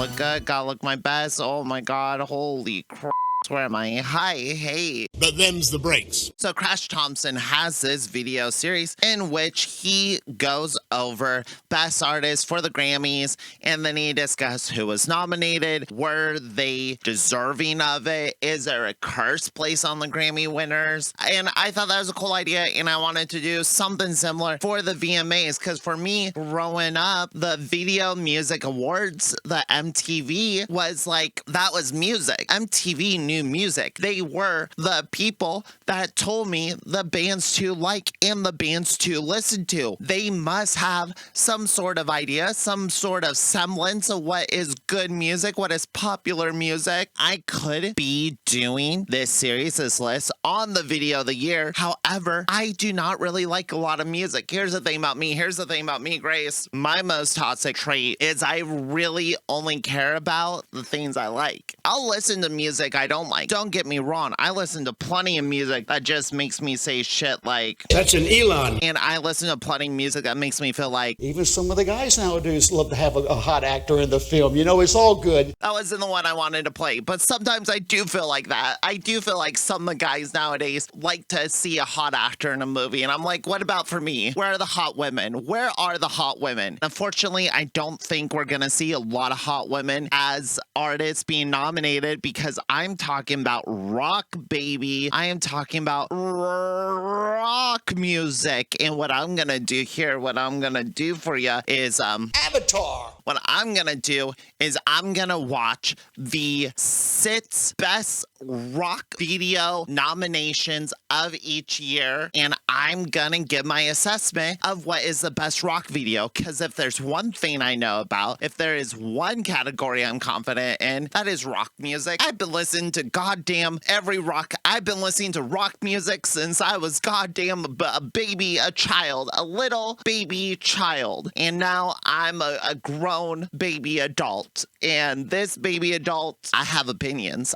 look good, gotta look my best. Oh my God, holy crap. Where am I? Hi, hey. But them's the breaks. So Crash Thompson has this video series in which he goes over best artists for the Grammys, and then he discusses who was nominated, were they deserving of it, is there a curse placed on the Grammy winners? And I thought that was a cool idea, and I wanted to do something similar for the VMAs, because for me, growing up, the Video Music Awards, the MTV, was like, that was music. MTV knew music. They were the people that told me the bands to like and the bands to listen to. They must have some sort of idea, some sort of semblance of what is good music, what is popular music. I could be doing this series, this list, on the video of the year. However, I do not really like a lot of music. Here's the thing about me. Here's the thing about me, Grace. My most toxic trait is I really only care about the things I like. I'll listen to music I don't like. Don't get me wrong. I listen to plenty of music that just makes me say shit like, that's an Elon. And I listen to plenty of music that makes me feel like, even some of the guys nowadays love to have a hot actor in the film. You know, it's all good. that wasn't the one I wanted to play. But sometimes I do feel like that. I do feel like some of the guys nowadays like to see a hot actor in a movie. And I'm like, what about for me? Where are the hot women? Where are the hot women? Unfortunately, I don't think we're going to see a lot of hot women as artists being nominated, because I'm talking about rock, baby. I am talking about rock music. And what I'm going to do here, what I'm going to do for you is, Avatar. what I'm going to do is I'm going to watch the 6 best rock video nominations of each year, and I'm going to give my assessment of what is the best rock video, because if there's one thing I know about, if there is one category I'm confident in, that is rock music. I've been listening to goddamn every rock. I've been listening to rock music since I was goddamn a baby, a child, a little baby child, and now I'm a grown baby adult. And this baby adult, I have opinions.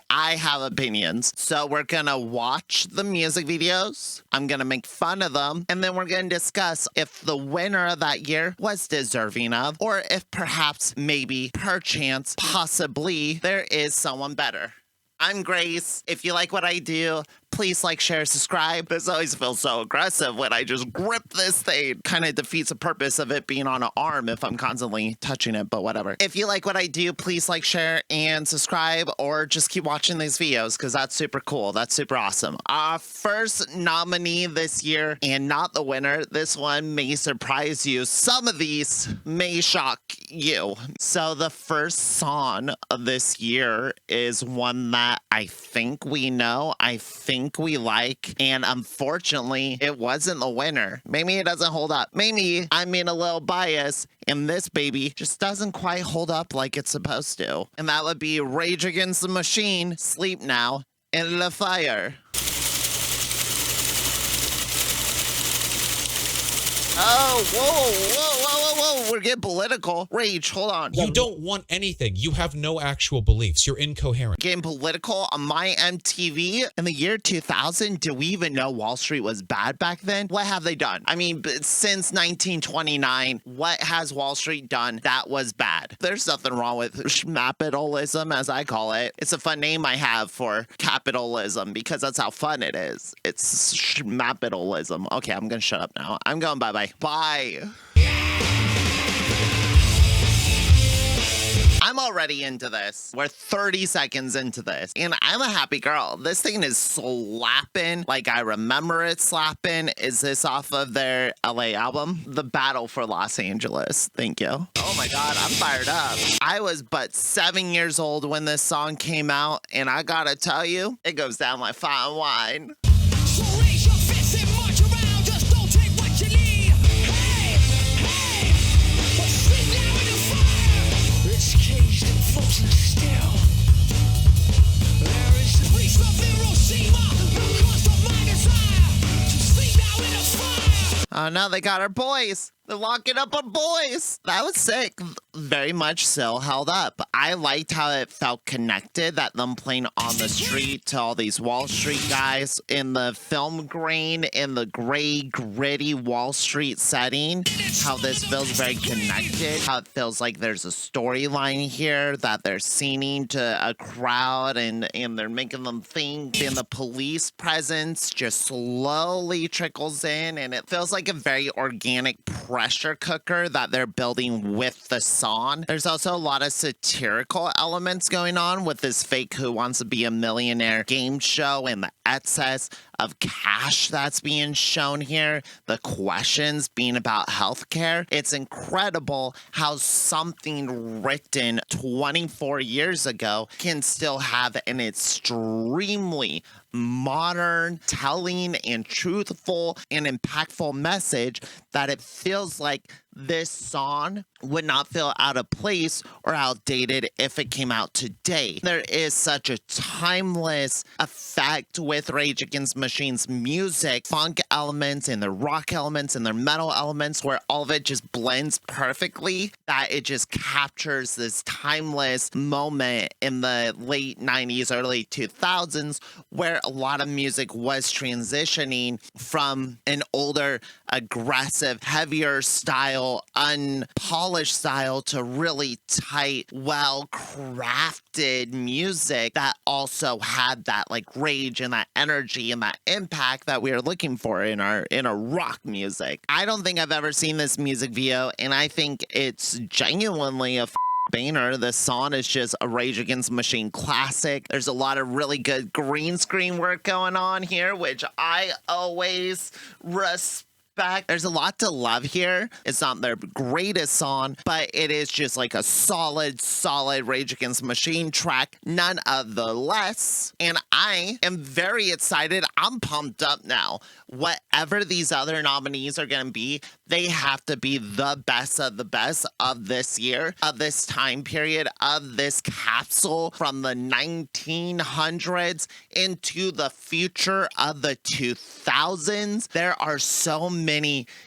So we're gonna watch the music videos. I'm gonna make fun of them. And then we're gonna discuss if the winner of that year was deserving of, or if perhaps, maybe, perchance, possibly, there is someone better. I'm Grace. If you like what I do, please like, share, subscribe. This always feels so aggressive when I just grip this thing. Kind of defeats the purpose of it being on an arm if I'm constantly touching it, but whatever. If you like what I do, please like, share, and subscribe, or just keep watching these videos, because that's super cool. That's super awesome. Our first nominee this year, and not the winner. This one may surprise you. Some of these may shock you. So the first song of this year is one that I think we know. I think we like, and unfortunately it wasn't the winner. Maybe it doesn't hold up. Maybe I'm being a little biased and this baby just doesn't quite hold up like it's supposed to. And that would be Rage Against the Machine, Sleep Now, In the Fire. Oh, whoa, we're getting political. Rage, hold on. You don't want anything. You have no actual beliefs. You're incoherent. Getting political on my MTV in the year 2000. Do we even know Wall Street was bad back then? What have they done? I mean, since 1929, what has Wall Street done that was bad? There's nothing wrong with schmapitalism, as I call it. It's a fun name I have for capitalism because that's how fun it is. It's schmapitalism. Okay, I'm going to shut up now. I'm going bye-bye. Bye. I'm already into this. We're 30 seconds into this, and I'm a happy girl. This thing is slapping like I remember it slapping. Is this off of their LA album? The Battle for Los Angeles. Thank you. Oh my God, I'm fired up. I was but 7 years old when this song came out, and I gotta tell you, it goes down like fine wine. Oh, now they got our boys. They're locking up our boys. That was sick. Very much so held up. I liked how it felt connected, that them playing on the street to all these Wall Street guys in the film grain, in the gray, gritty Wall Street setting. How this feels very connected. How it feels like there's a storyline here that they're singing to a crowd and they're making them think. And the police presence just slowly trickles in, and it feels like a very organic pressure cooker that they're building with the song. There's also a lot of satirical elements going on with this fake Who Wants to Be a Millionaire game show and the excess of cash that's being shown here, the questions being about healthcare. It's incredible how something written 24 years ago can still have an extremely modern, telling, and truthful and impactful message that it feels like this song would not feel out of place or outdated if it came out today. There is such a timeless effect with Rage Against the Machine's music, funk elements and their rock elements and their metal elements, where all of it just blends perfectly, that it just captures this timeless moment in the late 90s, early 2000s, where a lot of music was transitioning from an older, aggressive, heavier style, unpolished style to really tight, well-crafted music that also had that like rage and that energy and that impact that we are looking for in our rock music. I don't think I've ever seen this music video, and I think it's genuinely a banger. This song is just a Rage Against the Machine classic. There's a lot of really good green screen work going on here, which I always respect. There's a lot to love here. It's not their greatest song, but it is just like a solid Rage Against the Machine track, none of the less. And I am very excited. I'm pumped up now. Whatever these other nominees are going to be, they have to be the best of this year, of this time period, of this capsule from the 1900s into the future of the 2000s. There are so many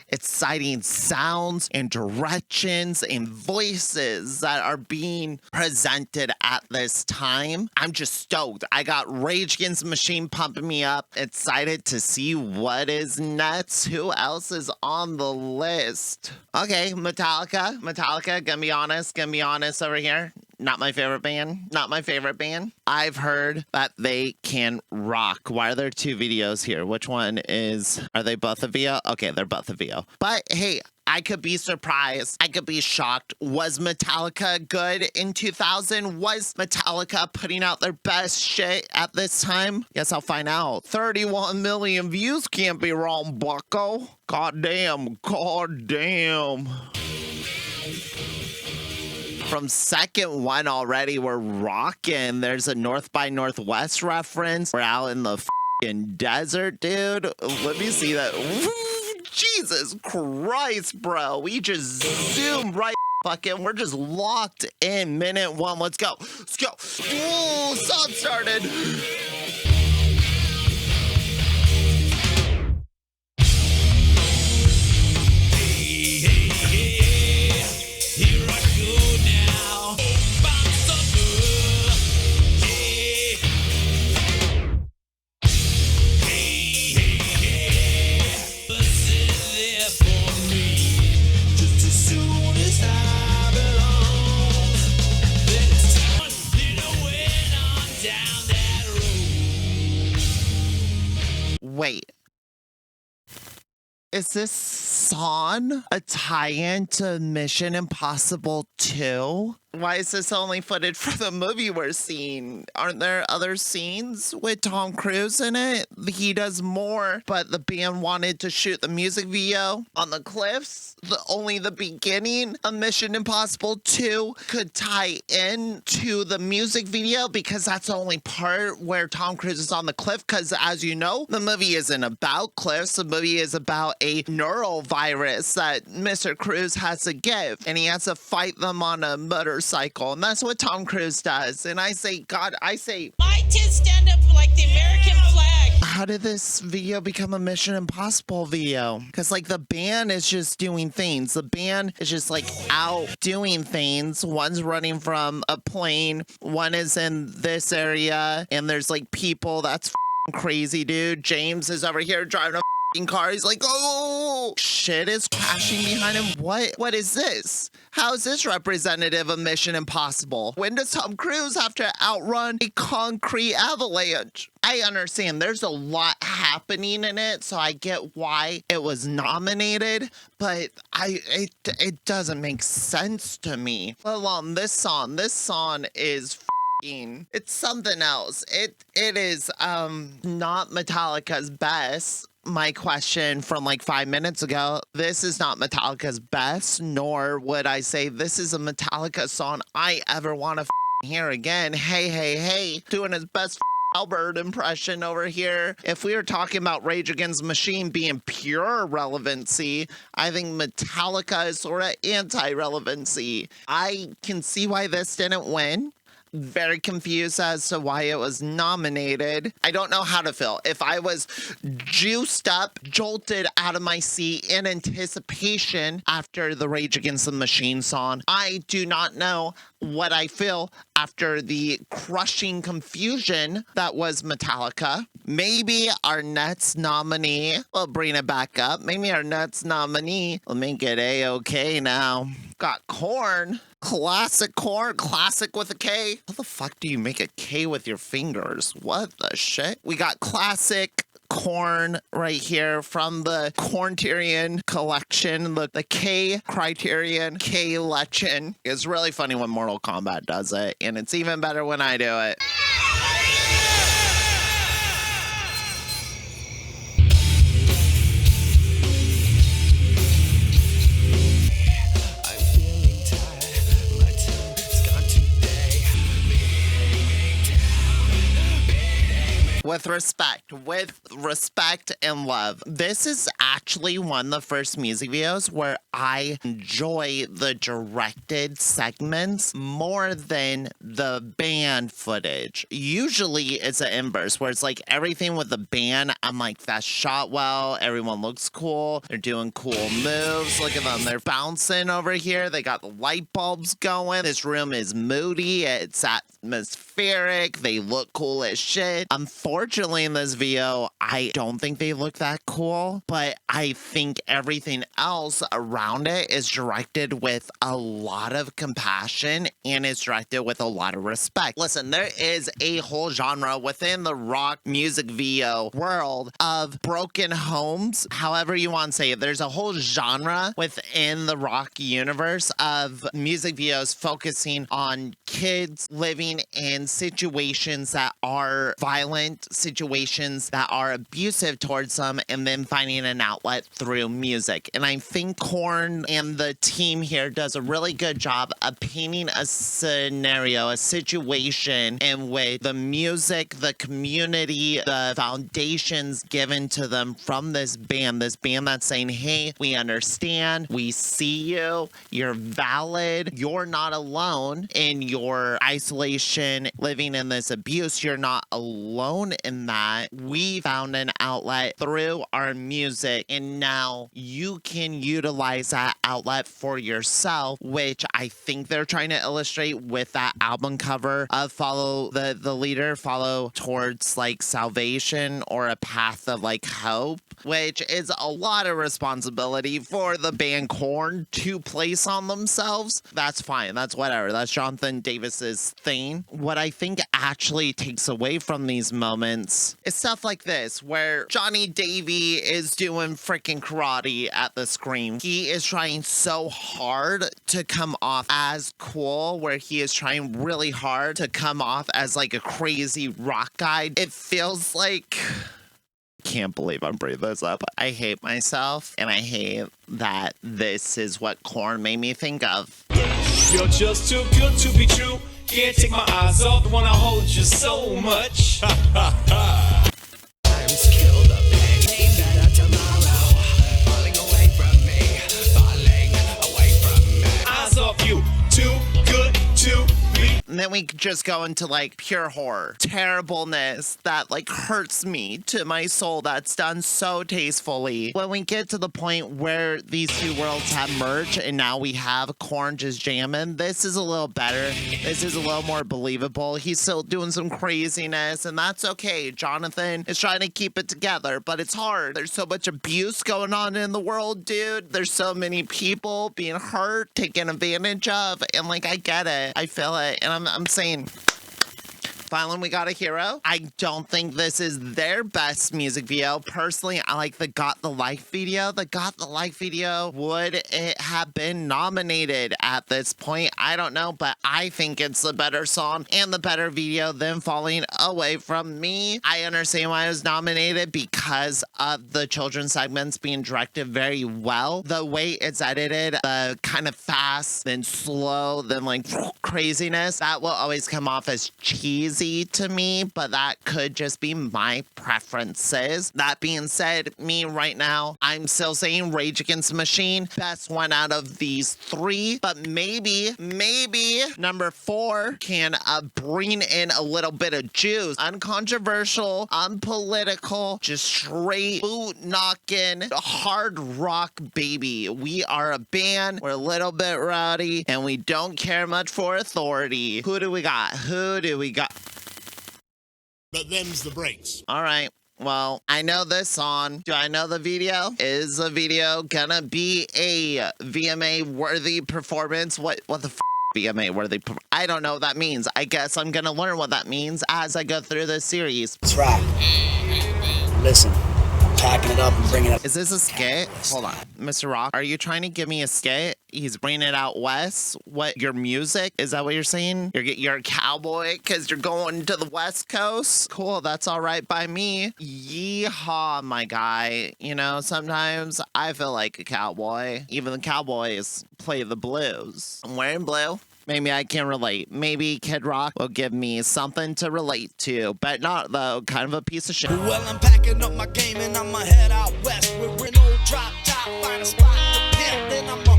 exciting sounds and directions and voices that are being presented at this time. I'm just stoked. I got Rage Against the Machine pumping me up, excited to see what is next. Who else is on the list? Okay, Metallica, gonna be honest over here. Not my favorite band. I've heard that they can rock. Why are there two videos here? Which one are they both a VO? Okay, they're both a VO. But hey, I could be surprised. I could be shocked. Was Metallica good in 2000? Was Metallica putting out their best shit at this time? Guess I'll find out. 31 million views can't be wrong, bucko. Goddamn. From second one already, we're rocking. There's a North by Northwest reference. We're out in the f***ing desert, dude. Let me see that. Jesus Christ, bro. We just zoomed right fucking. We're just locked in minute one. Let's go. Ooh, song started. Wait, is this song a tie-in to Mission Impossible 2? Why is this only footage for the movie we're seeing? Aren't there other scenes with Tom Cruise in it? He does more, but the band wanted to shoot the music video on the cliffs. Only the beginning of Mission Impossible 2 could tie in to the music video, because that's the only part where Tom Cruise is on the cliff, because as you know, the movie isn't about cliffs. The movie is about a neurovirus that Mr. Cruise has to give, and he has to fight them on a motorcycle, and that's what Tom Cruise does. And I say, God, I say, my kids stand up for like the American flag. how did this video become a Mission Impossible video? Because like the band is just doing things. The band is just like out doing things. One's running from a plane. One is in this area, and there's like people. That's crazy, dude. James is over here driving a car. He's like, oh, shit is crashing behind him. What is this? How is this representative of Mission Impossible? When does Tom Cruise have to outrun a concrete avalanche? I understand there's a lot happening in it, so I get why it was nominated, but it doesn't make sense to me. Let alone this song. This song is it's something else. It is not Metallica's best. My question from like 5 minutes ago, this is not Metallica's best, nor would I say this is a Metallica song I ever want to hear again. Hey, doing his best Albert impression over here. If we were talking about Rage Against the Machine being pure relevancy, I think Metallica is sort of anti-relevancy. I can see why this didn't win. Very confused as to why it was nominated. I don't know how to feel. If I was juiced up, jolted out of my seat in anticipation after the Rage Against the Machine song, I do not know what I feel after the crushing confusion that was Metallica. Maybe our next nominee, we'll bring it back up. Maybe our next nominee will make it A-okay now. Got Korn. Classic Korn, classic with a K. How the fuck do you make a K with your fingers? What the shit? We got classic Korn right here from the Criterion collection. The K Criterion K Legend. It's really funny when Mortal Kombat does it, and it's even better when I do it. With respect and love. This is actually one of the first music videos where I enjoy the directed segments more than the band footage. Usually it's an inverse where it's like everything with the band, I'm like, that's shot well, everyone looks cool, they're doing cool moves, look at them, they're bouncing over here, they got the light bulbs going, this room is moody, it's atmospheric, they look cool as shit. Unfortunately, in this video, I don't think they look that cool, but I think everything else around it is directed with a lot of compassion and is directed with a lot of respect. Listen, there is a whole genre within the rock music video world of broken homes, however you want to say it. There's a whole genre within the rock universe of music videos focusing on kids living in situations that are violent, situations that are abusive towards them, and then finding an outlet through music. And I think Korn and the team here does a really good job of painting a scenario, a situation in which the music, the community, the foundations given to them from this band that's saying, hey, we understand, we see you, you're valid, you're not alone in your isolation, living in this abuse, you're not alone in that. We found an outlet through our music, and now you can utilize that outlet for yourself, which I think they're trying to illustrate with that album cover of follow the leader, follow towards like salvation or a path of like hope, which is a lot of responsibility for the band Korn to place on themselves. That's fine. That's whatever. That's Jonathan Davis's thing. What I think actually takes away from these moments is stuff like this, where Johnny Davy is doing freaking karate at the screen. He is trying so hard to come off as cool, where he is trying really hard to come off as like a crazy rock guy. It feels like... Can't believe I'm bringing this up. I hate myself, and I hate that this is what Korn made me think of. You're just too good to be true. Can't take my eyes off the one I hold you so much. Times kill the pain better tomorrow. Falling away from me, falling away from me. Eyes off you, too good to be. then we just go into like pure horror, terribleness that like hurts me to my soul. That's done so tastefully. When we get to the point where these two worlds have merged and now we have Korn just jamming, this is a little better. This is a little more believable. He's still doing some craziness, and that's okay. Jonathan is trying to keep it together, but it's hard. There's so much abuse going on in the world, dude. There's so many people being hurt, taken advantage of, and like, I get it. I feel it. And I'm saying, finally, we got a hero. I don't think this is their best music video. Personally, I like the Got the Life video. The Got the Life video, would it have been nominated at this point? I don't know, but I think it's the better song and the better video than Falling Away From Me. I understand why it was nominated because of the children's segments being directed very well. The way it's edited, the kind of fast, then slow, then like craziness, that will always come off as cheesy to me, but that could just be my preferences. That being said, me right now, I'm still saying Rage Against the Machine, best one out of these three, but maybe number 4 can bring in a little bit of juice. Uncontroversial, unpolitical, just straight boot knocking, hard rock, baby. We are a band, we're a little bit rowdy, and we don't care much for authority. Who do we got? But them's the breaks. All right. Well, I know this song. Do I know the video? Is the video gonna be a VMA worthy performance? What the VMA worthy? I don't know what that means. I guess I'm gonna learn what that means as I go through this series. That's right. Listen, packing it up and bringing it up. Is this a skit? Hold on. Mr. Rock, are you trying to give me a skit? He's bringing it out west. What, your music? Is that what you're saying? You're a cowboy because you're going to the West Coast? Cool, that's all right by me. Yeehaw, my guy. You know, sometimes I feel like a cowboy. Even the cowboys play the blues. I'm wearing blue. Maybe I can relate. Maybe Kid Rock will give me something to relate to, but not, though, kind of a piece of shit. Well, I'm packing up my game and I'ma head out west. We're an old drop top, find a spot to pimp. Then I'ma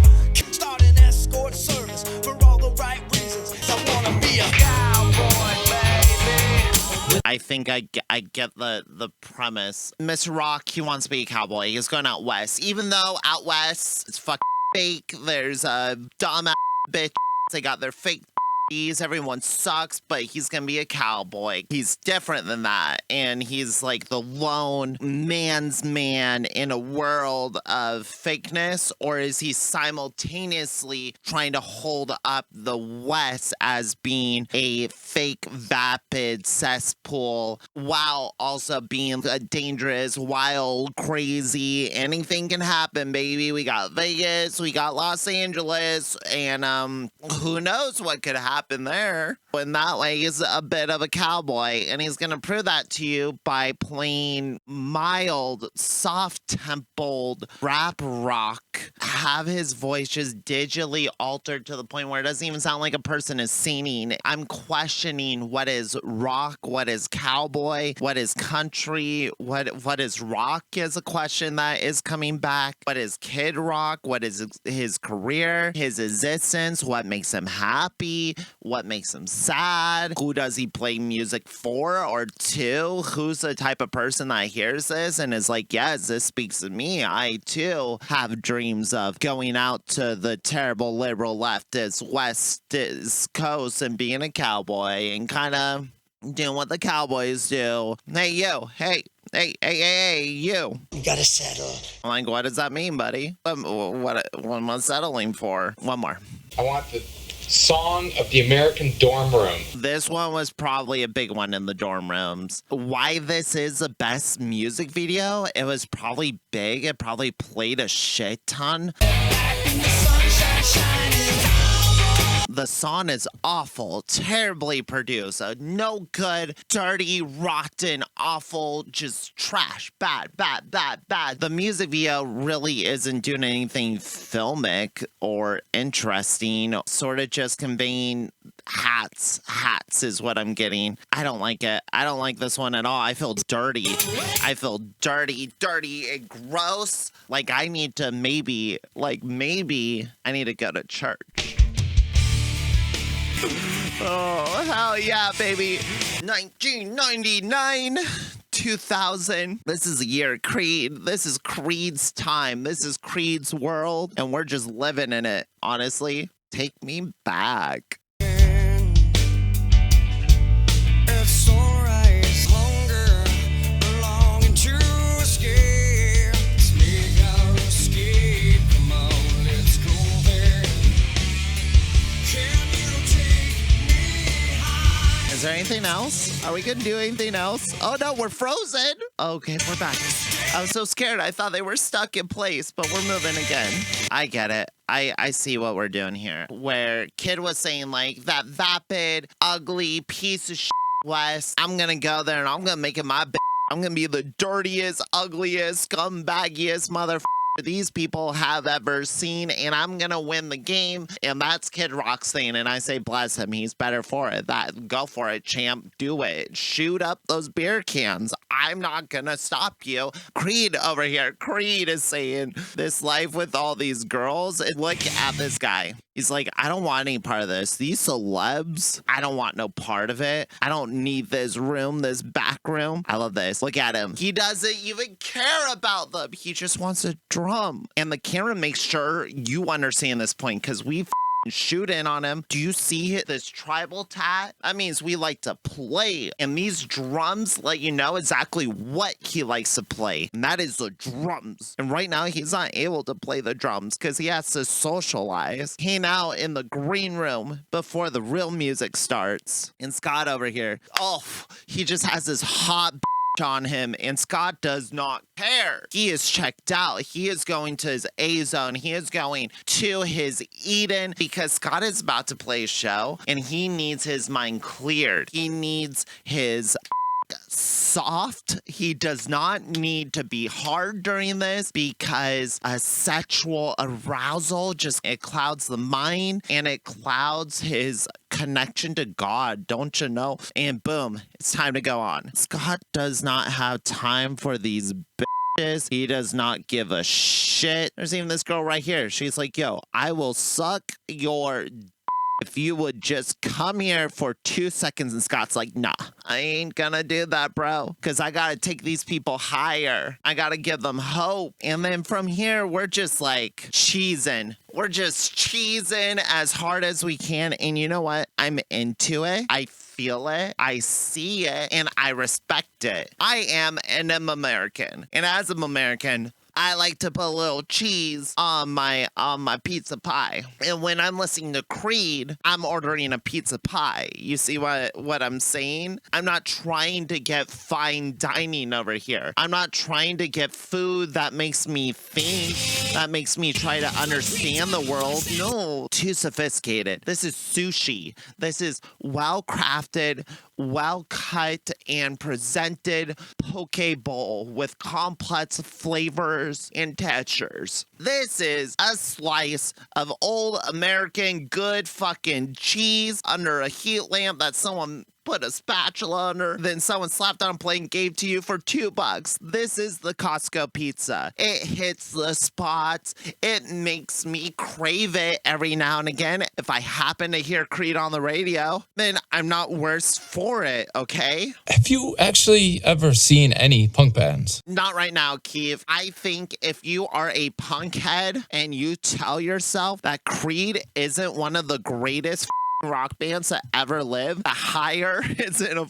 start an escort service for all the right reasons. I wanna be a cowboy, baby. I think I get the premise. Mr. Rock, he wants to be a cowboy. He's going out west. Even though out west, it's fucking fake. There's a dumb ass bitch. They got their fake everyone sucks, but he's gonna be a cowboy. He's different than that, and he's like the lone man's man in a world of fakeness, or is he simultaneously trying to hold up the West as being a fake vapid cesspool while also being a dangerous, wild, crazy, anything can happen, baby. We got Vegas, we got Los Angeles, and who knows what could happen there. In that way, he's a bit of a cowboy, and he's gonna prove that to you by playing mild, soft-templed rap rock. Have his voice just digitally altered to the point where it doesn't even sound like a person is singing. I'm questioning what is rock, what is cowboy, what is country, what is rock is a question that is coming back. What is Kid Rock? What is his career, his existence? What makes him happy? What makes him sad? Who does he play music for or to? Who's the type of person that hears this and is like, yes, this speaks to me. I too have dreams of going out to the terrible liberal leftist West Coast and being a cowboy and kind of doing what the cowboys do. Hey, you. Hey, you. You gotta settle. I'm like, what does that mean, buddy? What am I settling for? One more. I want the song of the American dorm room. This one was probably a big one in the dorm rooms. Why this is the best music video? It was probably big. It probably played a shit ton. The song is awful, terribly produced, no good, dirty, rotten, awful, just trash, bad. The music video really isn't doing anything filmic or interesting, sort of just conveying hats is what I'm getting. I don't like it. I don't like this one at all. I feel dirty. I feel dirty and gross. Like I need to maybe I need to go to church. Oh, hell yeah, baby. 1999. 2000. This is a year of Creed. This is Creed's time. This is Creed's world. And we're just living in it. Honestly, take me back. It's alright, hunger, longing to escape. Sneak out, escape, come on, let's go there. Can you take me high? Is there anything else? Are we gonna do anything else? Oh no, we're frozen. Okay, we're back. I was so scared. I thought they were stuck in place, but we're moving again. I get it. I see what we're doing here. Where Kid was saying like that vapid, ugly piece of shit West. I'm gonna go there and I'm gonna make it my bitch. I'm gonna be the dirtiest, ugliest, scumbaggiest motherfucker these people have ever seen, and I'm gonna win the game. And that's Kid Rock's thing, and I say bless him. He's better for it. That go for it, champ. Do it. Shoot up those beer cans. I'm not gonna stop you. Creed over here. Creed is saying this life with all these girls. And look at this guy. He's like, I don't want any part of this. These celebs, I don't want no part of it. I don't need this room, this back room. I love this. Look at him. He doesn't even care about them. He just wants a drum. And the camera makes sure you understand this point because we shoot in on him. Do you see this tribal tat? That means we like to play. And these drums let you know exactly what he likes to play. And that is the drums. And right now he's not able to play the drums because he has to socialize. Hang out in the green room before the real music starts. And Scott over here, oh, he just has this hot on him, and Scott does not care. He is checked out. He is going to his A zone. He is going to his Eden because Scott is about to play a show and he needs his mind cleared. He needs his soft. He does not need to be hard during this because a sexual arousal it clouds the mind and it clouds his connection to God, don't you know? And boom, it's time to go on. Scott does not have time for these bitches. He does not give a shit. There's even this girl right here. She's like, yo, I will suck your if you would just come here for 2 seconds. And Scott's like, nah, I ain't gonna do that, bro. Because I gotta take these people higher. I gotta give them hope. And then from here, we're just like cheesing. We're just cheesing as hard as we can. And you know what? I'm into it. I feel it. I see it. And I respect it. I am an American. And as an American, I like to put a little cheese on my pizza pie. And when I'm listening to Creed, I'm ordering a pizza pie. You see what I'm saying? I'm not trying to get fine dining over here. I'm not trying to get food that makes me think, that makes me try to understand the world. No, too sophisticated. This is sushi. This is well-crafted, well-cut, and presented poke bowl with complex flavors and textures. This is a slice of old American good fucking cheese under a heat lamp that someone put a spatula under, then someone slapped on a plate and gave to you for $2. This is the Costco pizza. It hits the spots. It makes me crave it every now and again. If I happen to hear Creed on the radio, then I'm not worse for it, okay? Have you actually ever seen any punk bands? Not right now, Keith. I think if you are a punk head and you tell yourself that Creed isn't one of the greatest rock bands that ever lived, the higher is in a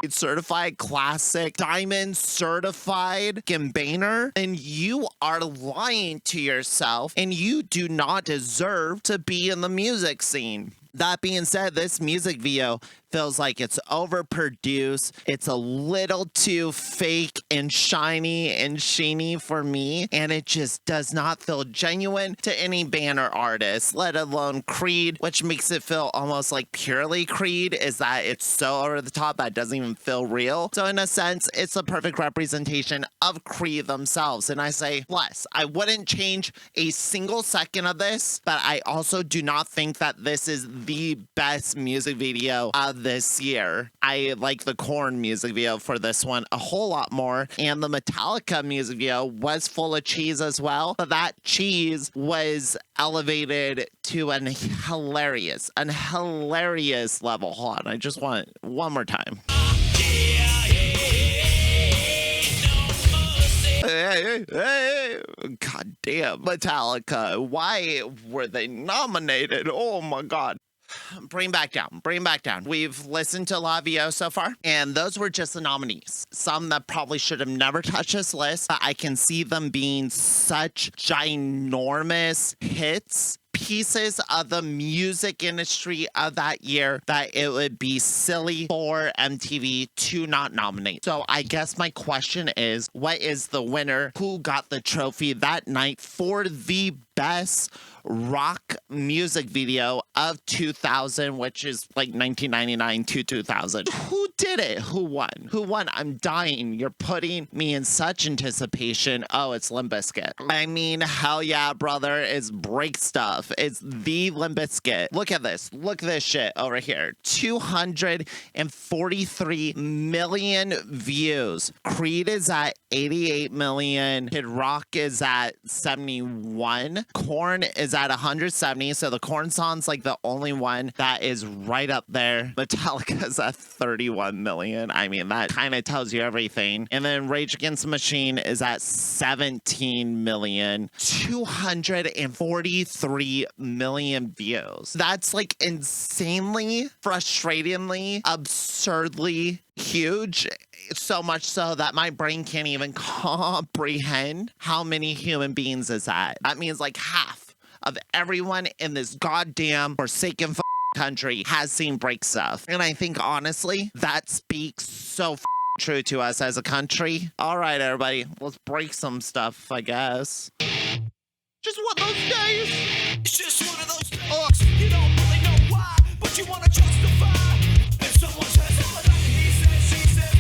certified classic diamond certified Gimbaner, and you are lying to yourself and you do not deserve to be in the music scene. That being said, this music video feels like it's overproduced. It's a little too fake and shiny and sheeny for me, and it just does not feel genuine to any band or artist, let alone Creed, which makes it feel almost like purely Creed, is that it's so over the top that it doesn't even feel real. So in a sense, it's a perfect representation of Creed themselves, and I say, bless. I wouldn't change a single second of this, but I also do not think that this is the best music video of this year. I like the Korn music video for this one a whole lot more. And the Metallica music video was full of cheese as well. But that cheese was elevated to an hilarious level. Hold on, I just want one more time. Hey, God damn, Metallica. Why were they nominated? Oh my God. Bring back down. We've listened to La Vio so far, and those were just the nominees. Some that probably should have never touched this list, but I can see them being such ginormous hits, pieces of the music industry of that year, that it would be silly for MTV to not nominate. So I guess my question is, what is the winner? Who got the trophy that night for the best rock music video of 2000, which is like 1999 to 2000? Who did it? Who won? I'm dying. You're putting me in such anticipation. Oh, it's Limp Bizkit. I mean, hell yeah, brother. It's break stuff. It's the Limp Bizkit. Look at this. Look at this shit over here. 243 million views. Creed is at 88 million. Kid Rock is at 71. Korn is at 170. So the Korn song's like the only one that is right up there. Metallica's at 31 million. I mean, that kind of tells you everything. And then Rage Against the Machine is at 17 million. 243 million views. That's like insanely, frustratingly, absurdly huge. So much so that my brain can't even comprehend how many human beings is that. That means like half of everyone in this goddamn forsaken country has seen break stuff. And I think honestly, that speaks so true to us as a country. All right, everybody, let's break some stuff, I guess. Just one of those days. It's just one of those days. You don't really know why, but you want to justify. If someone says, he said, she said,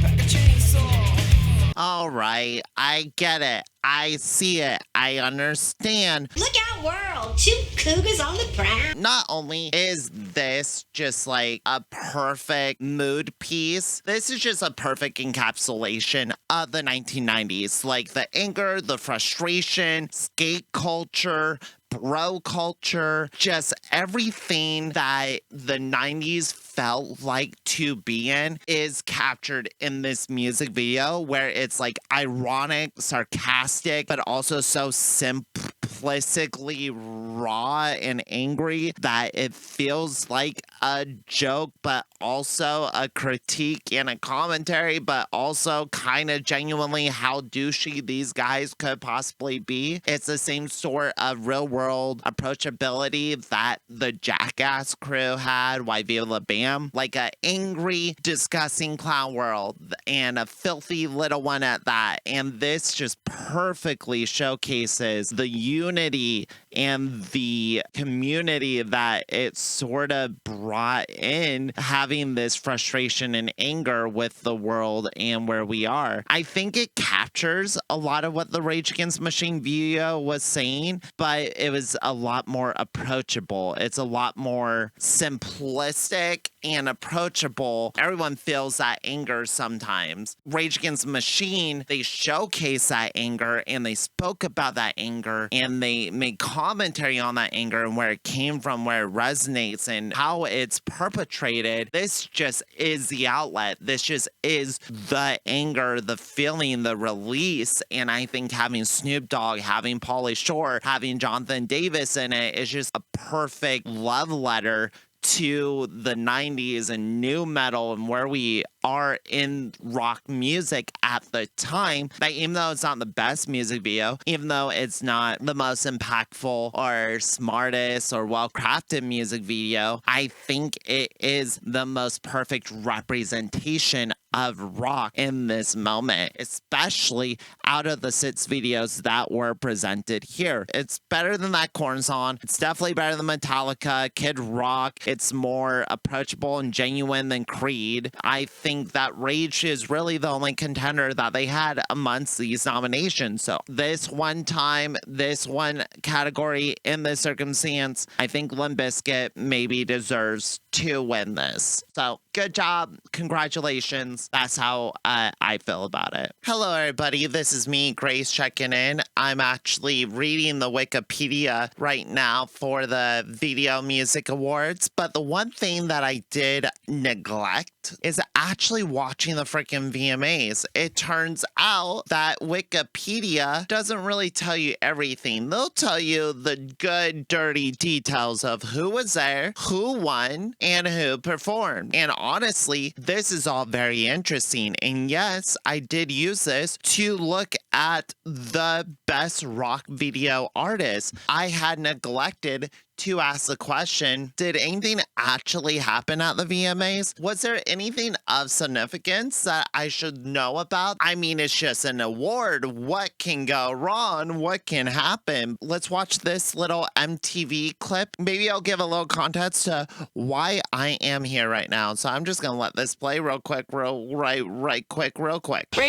pack a chainsaw. All right, I get it. I see it. I understand. Look out, world. 2 cougars on the prowl. Not only is this just like a perfect mood piece, this is just a perfect encapsulation of the 1990s. Like the anger, the frustration, skate culture, bro culture, just everything that the 90s felt like to be in is captured in this music video, where it's like ironic, sarcastic, but also so simplistically raw and angry that it feels like a joke, but also a critique and a commentary, but also kind of genuinely how douchey these guys could possibly be. It's the same sort of real world approachability that the Jackass crew had, Why Viva La Bam, like a angry, disgusting clown world, and a filthy little one at that. And this just perfectly showcases the unity and the community that it sort of brought in, having this frustration and anger with the world and where we are. I think it captures a lot of what the Rage Against the Machine video was saying, but it was a lot more approachable. It's a lot more simplistic and approachable. Everyone feels that anger sometimes. Rage Against the Machine, they showcase that anger and they spoke about that anger and they made commentary on that anger and where it came from, where it resonates and how it's perpetrated. This just is the outlet. This just is the anger, the feeling, the release. And I think having Snoop Dogg, having Pauly Shore, having Jonathan Davis in it is just a perfect love letter to the 90s and new metal and where we are in rock music at the time. That even though it's not the best music video, even though it's not the most impactful or smartest or well-crafted music video, I think it is the most perfect representation of rock in this moment, especially out of the 6 videos that were presented here. It's better than that Korn song. It's definitely better than Metallica, Kid Rock. It's more approachable and genuine than Creed. I think that Rage is really the only contender that they had amongst these nominations. So this one time, this one category, in this circumstance, I think Limp Bizkit maybe deserves to win this. So good job. Congratulations. That's how I feel about it. Hello, everybody. This is me, Grace, checking in. I'm actually reading the Wikipedia right now for the Video Music Awards, but the one thing that I did neglect is actually watching the freaking VMAs. It turns out that Wikipedia doesn't really tell you everything. They'll tell you the good, dirty details of who was there, who won, and who performed. And honestly, this is all very interesting. And yes, I did use this to look at the best rock video artists. I had neglected to ask the question, did anything actually happen at the VMAs? Was there anything of significance that I should know about? I mean, it's just an award. What can go wrong? What can happen? Let's watch this little MTV clip. Maybe I'll give a little context to why I am here right now. So I'm just gonna let this play real quick. Rage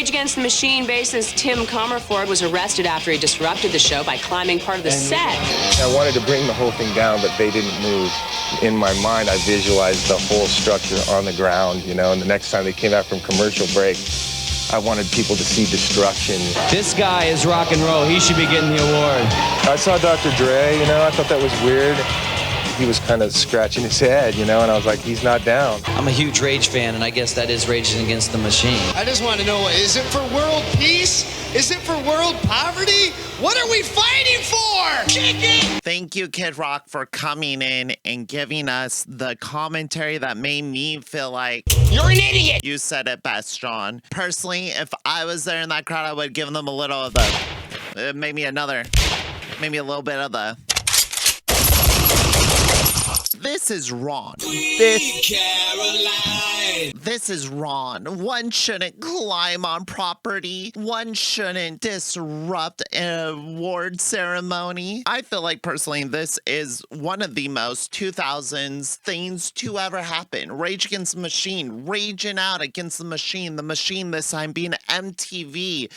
Against the Machine bassist Tim Comerford was arrested after he disrupted the show by climbing part of the set. I wanted to bring the whole thing down, but they didn't move. In my mind, I visualized the whole structure on the ground, you know, and the next time they came out from commercial break, I wanted people to see destruction. This guy is rock and roll. He should be getting the award. I saw Dr. Dre, you know, I thought that was weird. He was kind of scratching his head, you know, and I was like, he's not down. I'm a huge Rage fan, and I guess that is Raging Against the Machine. I just want to know, is it for world peace? Is it for world poverty? What are we fighting for? Chicken! Thank you, Kid Rock, for coming in and giving us the commentary that made me feel like You're an idiot! You said it best, John. Personally, if I was there in that crowd, I would give them a little of the, maybe a little bit of the. This is wrong. This is wrong. One shouldn't climb on property. One shouldn't disrupt an award ceremony. I feel like personally this is one of the most 2000s things to ever happen. Rage Against the Machine, raging out against the machine this time being MTV,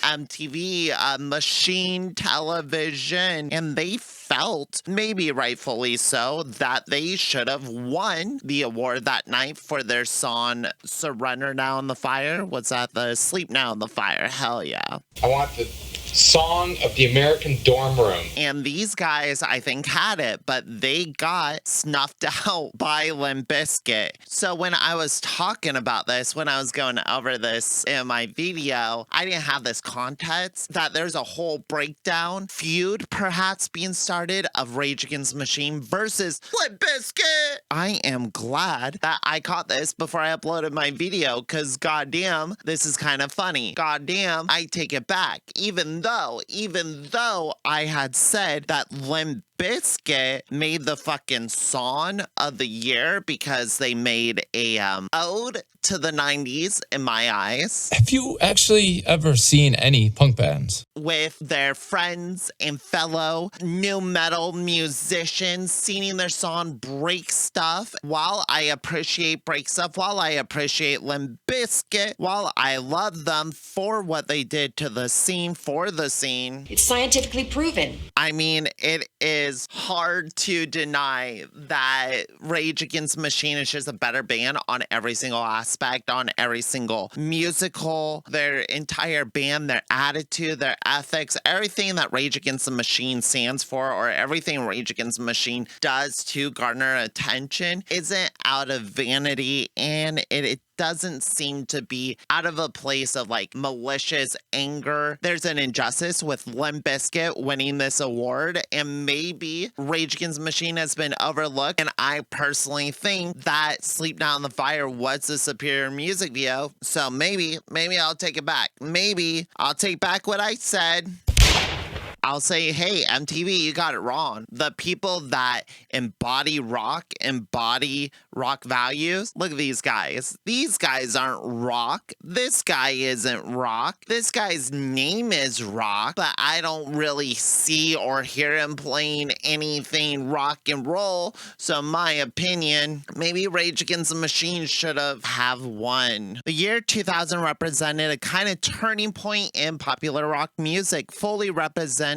machine television, and they felt, maybe rightfully so, that they should have won the award that night for their song Surrender Now in the Fire. What's that? The Sleep Now in the Fire. Hell yeah. I want the song of the American dorm room. And these guys, I think, had it, but they got snuffed out by Limp Bizkit. So when I was talking about this, when I was going over this in my video, I didn't have this context that there's a whole breakdown, feud perhaps being started of Rage Against the Machine versus Limp Bizkit. I am glad that I caught this before I uploaded my video, because goddamn, this is kind of funny. Goddamn, I take it back. Even though I had said that Limp Bizkit made the fucking song of the year because they made a ode to the 90s in my eyes. Have you actually ever seen any punk bands? With their friends and fellow new metal musicians singing their song Break Stuff. While I appreciate Break Stuff, while I appreciate Limp Bizkit, while I love them for what they did to the scene, for the scene. It's scientifically proven. I mean, it is hard to deny that Rage Against the Machine is just a better band on every single aspect, on every single musical, their entire band, their attitude, their ethics, everything that Rage Against the Machine stands for, or everything Rage Against the Machine does to garner attention, isn't out of vanity, and it doesn't seem to be out of a place of like malicious anger. There's an injustice with Limp Bizkit winning this award, and maybe Rage Against the Machine has been overlooked, and I personally think that Sleep Now in the Fire was the superior music video, so maybe I'll take it back. Maybe I'll take back what I said. I'll say, hey, MTV, you got it wrong. The people that embody rock values. Look at these guys. These guys aren't rock. This guy isn't rock. This guy's name is rock, but I don't really see or hear him playing anything rock and roll. So in my opinion, maybe Rage Against the Machine should have won. The year 2000 represented a kind of turning point in popular rock music, fully representative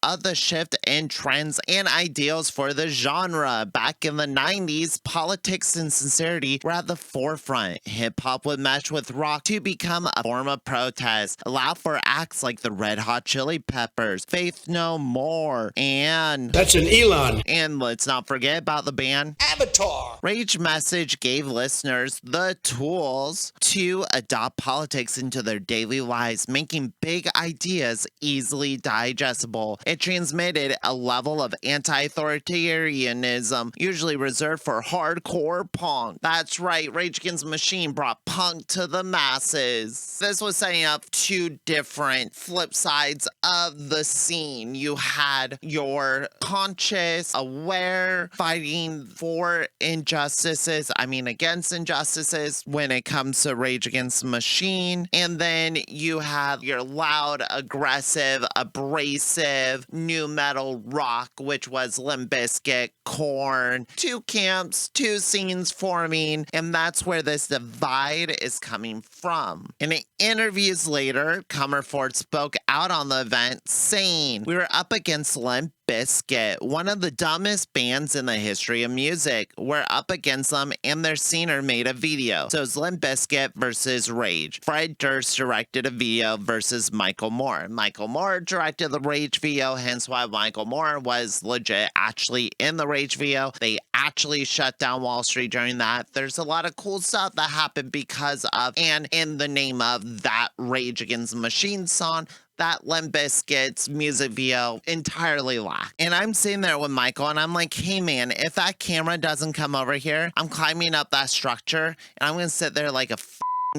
of the shift in trends and ideals for the genre. Back in the 90s, politics and sincerity were at the forefront. Hip-hop would mesh with rock to become a form of protest, allow for acts like the Red Hot Chili Peppers, Faith No More, and... That's an Elon. And let's not forget about the band Avatar. Rage Message gave listeners the tools to adopt politics into their daily lives, making big ideas easily digestible. It transmitted a level of anti-authoritarianism usually reserved for hardcore punk. That's right, Rage Against the Machine brought punk to the masses. This was setting up two different flip sides of the scene. You had your conscious, aware, fighting for injustices, against injustices when it comes to Rage Against the Machine. And then you have your loud, aggressive, abrasive, new metal rock, which was Limp Bizkit, Korn. Two camps, two scenes forming, and that's where this divide is coming from. In interviews later, Comerford spoke out on the event, saying, "We were up against Limp Bizkit, one of the dumbest bands in the history of music. We're up against them, and their singer made a video. So it's Limp Bizkit versus Rage. Fred Durst directed a video versus Michael Moore. Michael Moore directed the Rage video, hence why Michael Moore was legit actually in the Rage video. They actually shut down Wall Street during that. There's a lot of cool stuff that happened because of and in the name of that Rage Against the Machine song that Limp Bizkit's music video entirely lacked. And I'm sitting there with Michael and I'm like, hey man, if that camera doesn't come over here, I'm climbing up that structure and I'm gonna sit there like a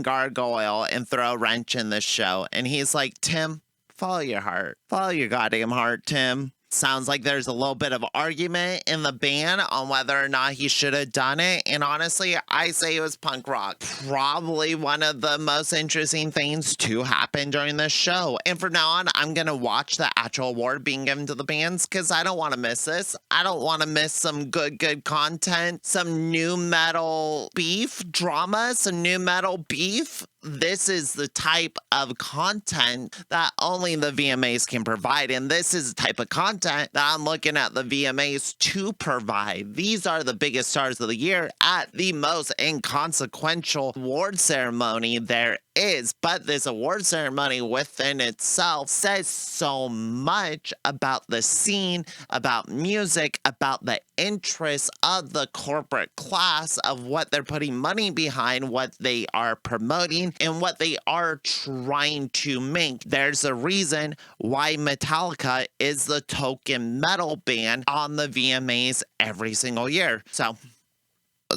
gargoyle and throw a wrench in this show. And he's like, Tim, follow your heart. Follow your goddamn heart, Tim. Sounds like there's a little bit of argument in the band on whether or not he should have done it. And honestly, I say it was punk rock. Probably one of the most interesting things to happen during this show. And from now on, I'm going to watch the actual award being given to the bands because I don't want to miss this. I don't want to miss some good content, some new metal beef drama, some new metal beef. This is the type of content that only the VMAs can provide. And this is the type of content that I'm looking at the VMAs to provide. These are the biggest stars of the year at the most inconsequential award ceremony there is. But this award ceremony within itself says so much about the scene, about music, about the interests of the corporate class, of what they're putting money behind, what they are promoting, and what they are trying to make. There's a reason why Metallica is the token metal band on the VMAs every single year. So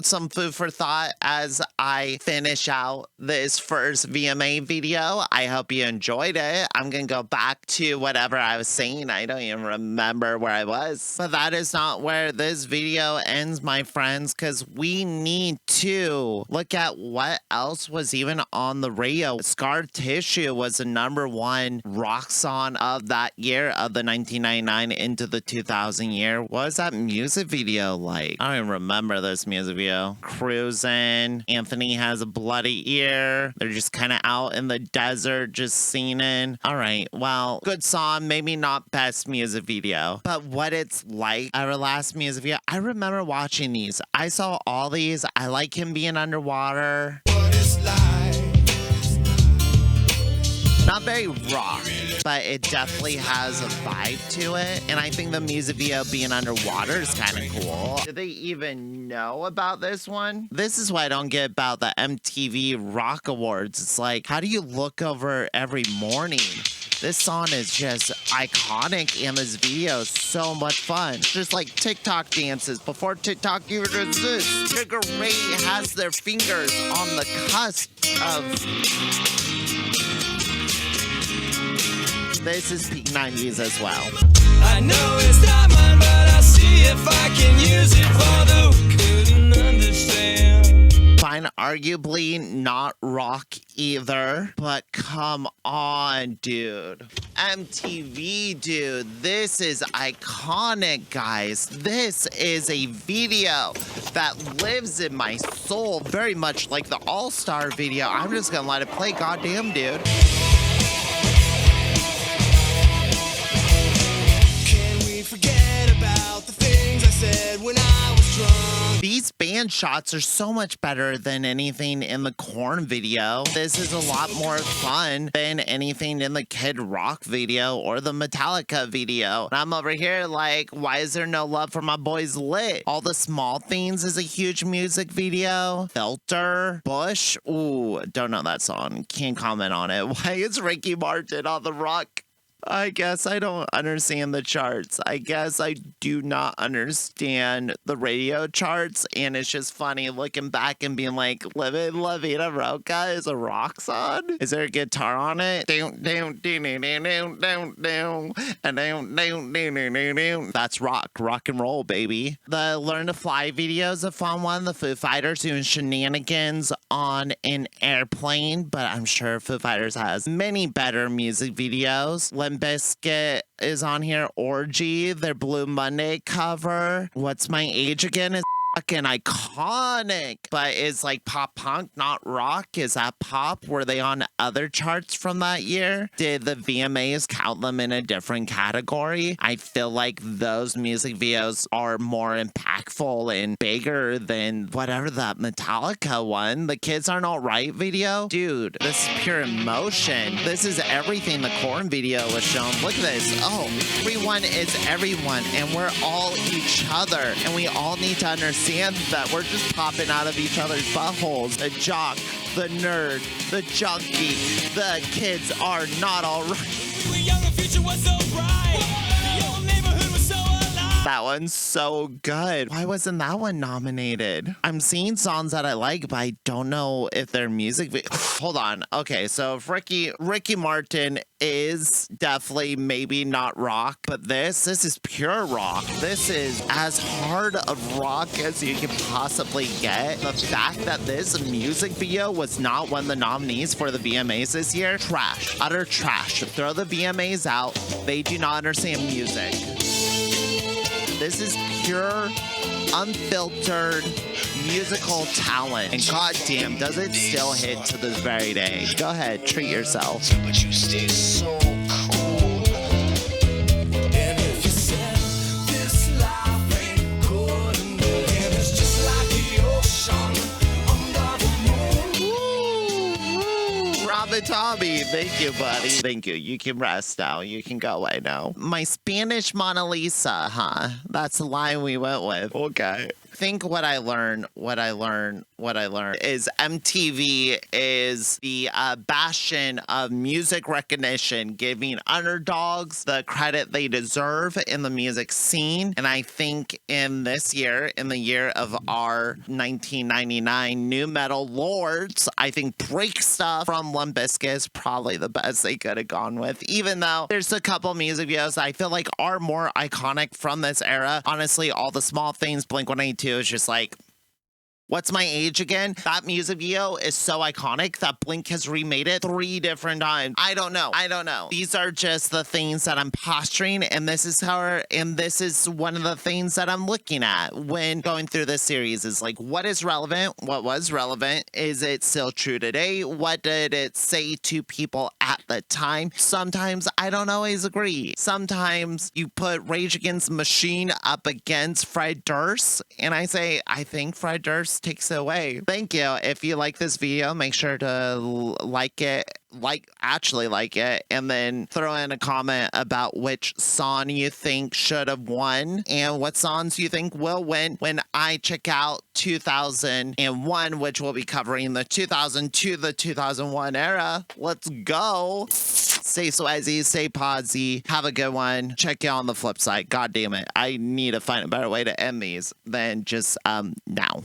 some food for thought as I finish out this first VMA video. I hope you enjoyed it. I'm gonna go back to whatever I was saying. I don't even remember where I was. But that is not where this video ends, my friends, because we need to look at what else was even on the radio. Scar Tissue was the #1 rock song of that year, of the 1999 into the 2000 year. What was that music video like? I don't even remember this music video. Cruising. Anthony has a bloody ear. They're just kind of out in the desert, just singing. All right, well, good song, maybe not best music video, but what it's like, our last music video, I remember watching these. I saw all these. I like him being underwater. Not very rock, but it definitely has a vibe to it. And I think the music video being underwater is kind of cool. Did they even know about this one? This is what I don't get about the MTV Rock Awards. It's like, how do you look over every morning? This song is just iconic and this video is so much fun. Just like TikTok dances. Before TikTok, you were just this. Sugar Ray has their fingers on the cusp of This is peak 90s as well. I know it's not mine, but I'll see if I can use it for the who couldn't understand. Fine, arguably not rock either, but come on, dude. MTV, dude, this is iconic, guys. This is a video that lives in my soul, very much like the All-Star video. I'm just gonna let it play, goddamn, dude. Forget about the things I said when I was drunk. These band shots are so much better than anything in the Korn video. This is a lot more fun than anything in the Kid Rock video or the Metallica video. And I'm over here like, why is there no love for my boys Lit? All the Small Things is a huge music video. Filter, Bush, ooh, don't know that song. Can't comment on it. Why is Ricky Martin on the rock? I guess I don't understand the charts. I guess I do not understand the radio charts, and it's just funny looking back and being like, Living La Vida Loca is a rock song? Is there a guitar on it? That's rock and roll, baby. The Learn to Fly video is a fun one. The Foo Fighters doing shenanigans on an airplane, but I'm sure Foo Fighters has many better music videos. Biscuit is on here. Orgy, their Blue Monday cover. What's My Age Again is fucking iconic, but is like pop punk, not rock. Is that pop? Were they on other charts from that year? Did the VMAs count them in a different category? I feel like those music videos are more impactful and bigger than whatever that Metallica one. The Kids Aren't Alright video? Dude, this is pure emotion. This is everything the Korn video was shown. Look at this. Oh, everyone is everyone, and we're all each other, and we all need to understand that we're just popping out of each other's buttholes. The jock, the nerd, the junkie, the kids are not all right. We were young, the future was so bright. The old neighborhood was so alive. That one's so good. Why wasn't that one nominated? I'm seeing songs that I like, but I don't know if they're music. Hold on. Okay, so if Ricky Martin is definitely maybe not rock, but this is pure rock. This is as hard of rock as you can possibly get. The fact that this music video was not one of the nominees for the VMAs this year, trash, utter trash. Throw the VMAs out. They do not understand music. This is pure, unfiltered musical talent. And goddamn, does it still hit to this very day. Go ahead, treat yourself. But you stay so cool. And if you said this life ain't good, and it's just like the ocean under the moon. Robin Tommy, thank you, buddy. Thank you. You can rest now. You can go away now. My Spanish Mona Lisa, huh? That's the line we went with. Okay. I think what I learned is MTV is the bastion of music recognition, giving underdogs the credit they deserve in the music scene. And I think in this year, in the year of our 1999 new metal lords, I think Break Stuff from Limp Bizkit is probably the best they could have gone with, even though there's a couple music videos that I feel like are more iconic from this era. Honestly, all the Small Things, Blink-182 is just like, What's My Age Again? That music video is so iconic that Blink has remade it 3 different times. I don't know. These are just the things that I'm posturing, and this is one of the things that I'm looking at when going through this series is like, what is relevant? What was relevant? Is it still true today? What did it say to people at the time? Sometimes I don't always agree. Sometimes you put Rage Against the Machine up against Fred Durst, and I say, I think Fred Durst takes it away. Thank you. If you like this video, make sure to like it, and then throw in a comment about which song you think should have won and what songs you think will win when I check out 2001, which will be covering the 2000 to the 2001 era. Let's go. Stay swazzy, stay posy, have a good one. Check you on the flip side. God damn it. I need to find a better way to end these than just now.